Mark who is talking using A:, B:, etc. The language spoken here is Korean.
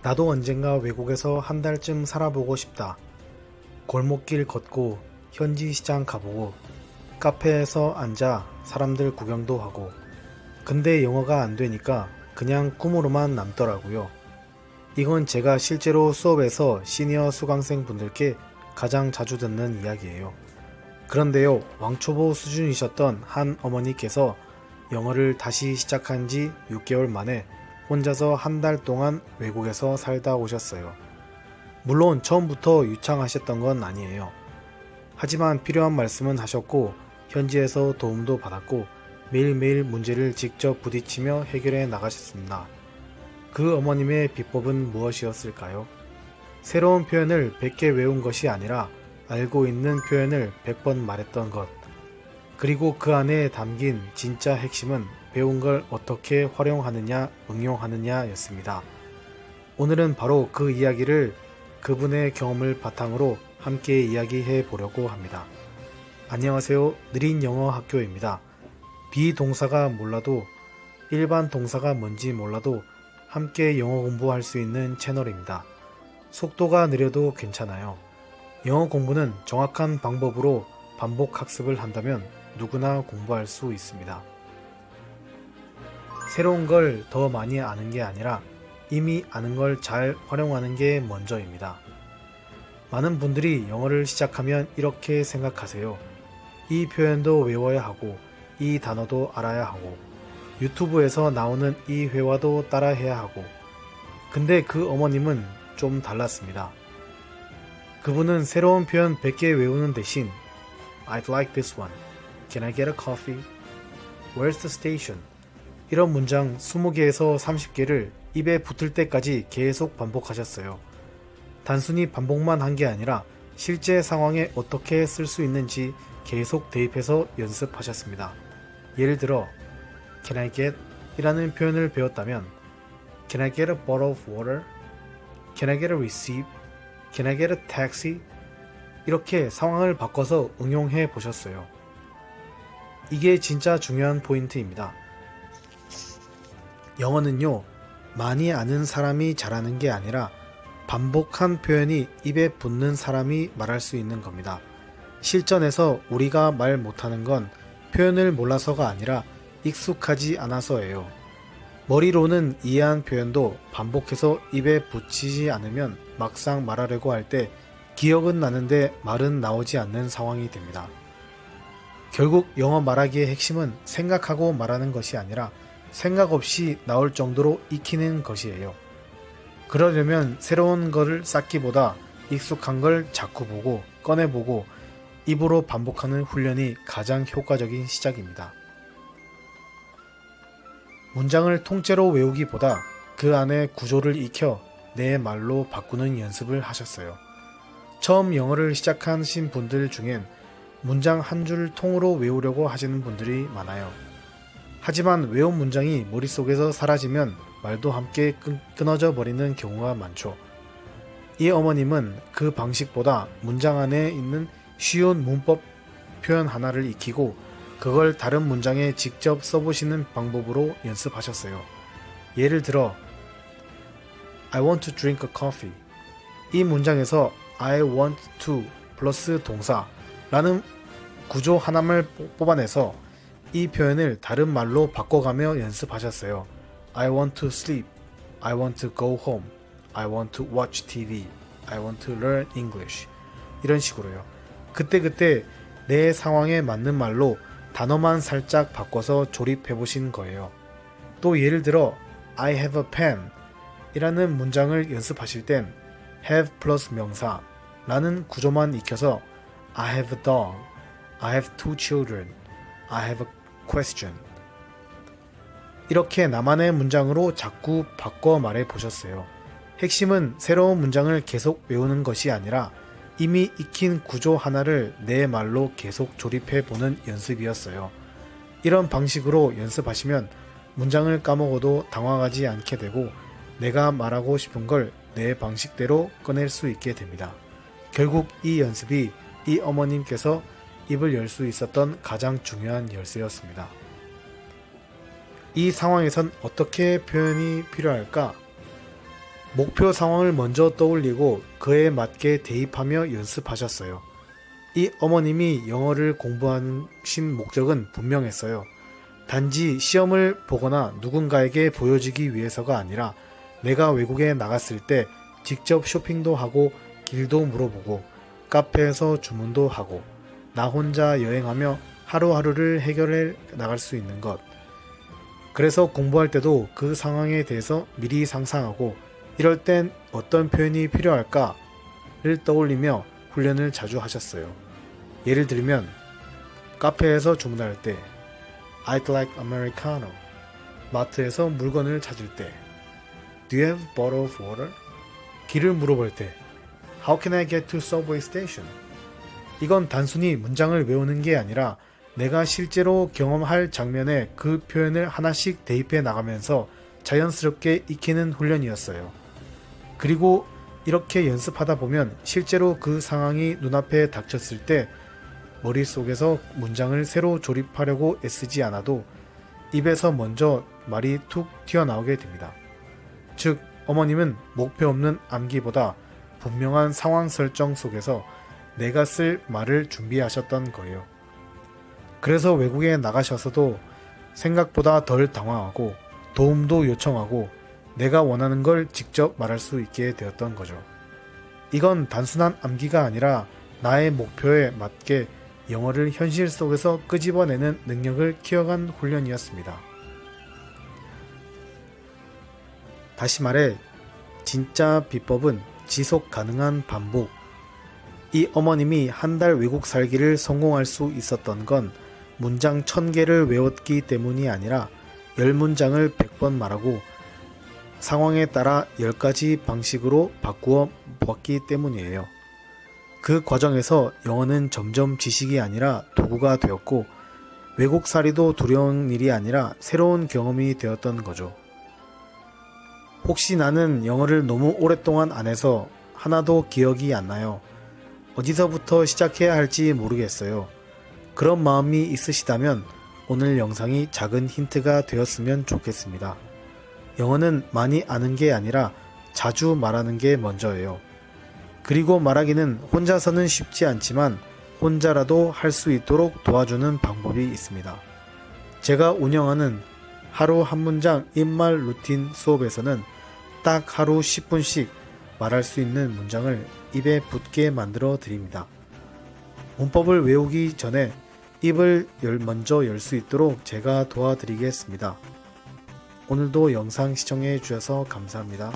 A: 나도 언젠가 외국에서 한 달쯤 살아보고 싶다. 골목길 걷고 현지 시장 가보고 카페에서 앉아 사람들 구경도 하고. 근데 영어가 안 되니까 그냥 꿈으로만 남더라고요. 이건 제가 실제로 수업에서 시니어 수강생 분들께 가장 자주 듣는 이야기예요. 그런데요, 왕초보 수준이셨던 한 어머니께서 영어를 다시 시작한 지 6개월 만에 혼자서 한 달 동안 외국에서 살다 오셨어요. 물론 처음부터 유창하셨던 건 아니에요. 하지만 필요한 말씀은 하셨고 현지에서 도움도 받았고 매일매일 문제를 직접 부딪히며 해결해 나가셨습니다. 그 어머님의 비법은 무엇이었을까요? 새로운 표현을 100개 외운 것이 아니라 알고 있는 표현을 100번 말했던 것. 그리고 그 안에 담긴 진짜 핵심은 배운 걸 어떻게 활용하느냐, 응용하느냐 였습니다. 오늘은 바로 그 이야기를 그분의 경험을 바탕으로 함께 이야기해 보려고 합니다. 안녕하세요. 느린 영어 학교입니다. 비동사가 몰라도 일반 동사가 뭔지 몰라도 함께 영어 공부할 수 있는 채널입니다. 속도가 느려도 괜찮아요. 영어 공부는 정확한 방법으로 반복 학습을 한다면 누구나 공부할 수 있습니다. 새로운 걸 더 많이 아는 게 아니라 이미 아는 걸 잘 활용하는 게 먼저입니다. 많은 분들이 영어를 시작하면 이렇게 생각하세요. 이 표현도 외워야 하고 이 단어도 알아야 하고 유튜브에서 나오는 이 회화도 따라해야 하고. 근데 그 어머님은 좀 달랐습니다. 그분은 새로운 표현 100개 외우는 대신 I'd like this one. Can I get a coffee? Where's the station? 이런 문장 20개에서 30개를 입에 붙을 때까지 계속 반복하셨어요. 단순히 반복만 한 게 아니라 실제 상황에 어떻게 쓸 수 있는지 계속 대입해서 연습하셨습니다. 예를 들어 Can I get? 이라는 표현을 배웠다면 Can I get a bottle of water? Can I get a receipt? Can I get a taxi? 이렇게 상황을 바꿔서 응용해 보셨어요. 이게 진짜 중요한 포인트입니다. 영어는요, 많이 아는 사람이 잘하는 게 아니라 반복한 표현이 입에 붙는 사람이 말할 수 있는 겁니다. 실전에서 우리가 말 못하는 건 표현을 몰라서가 아니라 익숙하지 않아서예요. 머리로는 이해한 표현도 반복해서 입에 붙이지 않으면 막상 말하려고 할 때 기억은 나는데 말은 나오지 않는 상황이 됩니다. 결국 영어 말하기의 핵심은 생각하고 말하는 것이 아니라 생각 없이 나올 정도로 익히는 것이에요. 그러려면 새로운 것을 쌓기보다 익숙한 걸 자꾸 보고 꺼내보고 입으로 반복하는 훈련이 가장 효과적인 시작입니다. 문장을 통째로 외우기보다 그 안에 구조를 익혀 내 말로 바꾸는 연습을 하셨어요. 처음 영어를 시작하신 분들 중엔 문장 한 줄 통으로 외우려고 하시는 분들이 많아요. 하지만 외운 문장이 머릿속에서 사라지면 말도 함께 끊어져 버리는 경우가 많죠. 이 어머님은 그 방식보다 문장 안에 있는 쉬운 문법 표현 하나를 익히고 그걸 다른 문장에 직접 써보시는 방법으로 연습하셨어요. 예를 들어 I want to drink a coffee. 이 문장에서 I want to 플러스 동사 라는 구조 하나만 뽑아내서 이 표현을 다른 말로 바꿔가며 연습하셨어요. I want to sleep. I want to go home. I want to watch TV. I want to learn English. 이런 식으로요. 그때그때 내 상황에 맞는 말로 단어만 살짝 바꿔서 조립해보신 거예요. 또 예를 들어 I have a pen 이라는 문장을 연습하실 땐 have 플러스 명사 라는 구조만 익혀서 I have a dog, I have two children, I have a question 이렇게 나만의 문장으로 자꾸 바꿔 말해 보셨어요. 핵심은 새로운 문장을 계속 외우는 것이 아니라 이미 익힌 구조 하나를 내 말로 계속 조립해 보는 연습이었어요. 이런 방식으로 연습하시면 문장을 까먹어도 당황하지 않게 되고 내가 말하고 싶은 걸 내 방식대로 꺼낼 수 있게 됩니다. 결국 이 연습이 이 어머님께서 입을 열 수 있었던 가장 중요한 열쇠였습니다. 이 상황에선 어떻게 표현이 필요할까? 목표 상황을 먼저 떠올리고 그에 맞게 대입하며 연습하셨어요. 이 어머님이 영어를 공부하신 목적은 분명했어요. 단지 시험을 보거나 누군가에게 보여주기 위해서가 아니라 내가 외국에 나갔을 때 직접 쇼핑도 하고 길도 물어보고 카페에서 주문도 하고 나 혼자 여행하며 하루하루를 해결해 나갈 수 있는 것. 그래서 공부할 때도 그 상황에 대해서 미리 상상하고 이럴 땐 어떤 표현이 필요할까를 떠올리며 훈련을 자주 하셨어요. 예를 들면 카페에서 주문할 때 I'd like Americano, 마트에서 물건을 찾을 때 Do you have a bottle of water? 길을 물어볼 때 How can I get to subway station? 이건 단순히 문장을 외우는 게 아니라 내가 실제로 경험할 장면에 그 표현을 하나씩 대입해 나가면서 자연스럽게 익히는 훈련이었어요. 그리고 이렇게 연습하다 보면 실제로 그 상황이 눈앞에 닥쳤을 때 머릿속에서 문장을 새로 조립하려고 애쓰지 않아도 입에서 먼저 말이 툭 튀어나오게 됩니다. 즉, 어머님은 목표 없는 암기보다 분명한 상황 설정 속에서 내가 쓸 말을 준비하셨던 거예요. 그래서 외국에 나가셔서도 생각보다 덜 당황하고 도움도 요청하고 내가 원하는 걸 직접 말할 수 있게 되었던 거죠. 이건 단순한 암기가 아니라 나의 목표에 맞게 영어를 현실 속에서 끄집어내는 능력을 키워간 훈련이었습니다. 다시 말해, 진짜 비법은 지속 가능한 반복. 이 어머님이 한 달 외국 살기를 성공할 수 있었던 건 문장 1000개를 외웠기 때문이 아니라 10문장을 100번 말하고 상황에 따라 10가지 방식으로 바꾸어 보았기 때문이에요. 그 과정에서 영어는 점점 지식이 아니라 도구가 되었고 외국살이도 두려운 일이 아니라 새로운 경험이 되었던 거죠. 혹시 나는 영어를 너무 오랫동안 안 해서 하나도 기억이 안 나요. 어디서부터 시작해야 할지 모르겠어요. 그런 마음이 있으시다면 오늘 영상이 작은 힌트가 되었으면 좋겠습니다. 영어는 많이 아는 게 아니라 자주 말하는 게 먼저예요. 그리고 말하기는 혼자서는 쉽지 않지만 혼자라도 할 수 있도록 도와주는 방법이 있습니다. 제가 운영하는 하루 한 문장 입말 루틴 수업에서는 딱 하루 10분씩 말할 수 있는 문장을 입에 붙게 만들어 드립니다. 문법을 외우기 전에 입을 먼저 열 수 있도록 제가 도와드리겠습니다. 오늘도 영상 시청해 주셔서 감사합니다.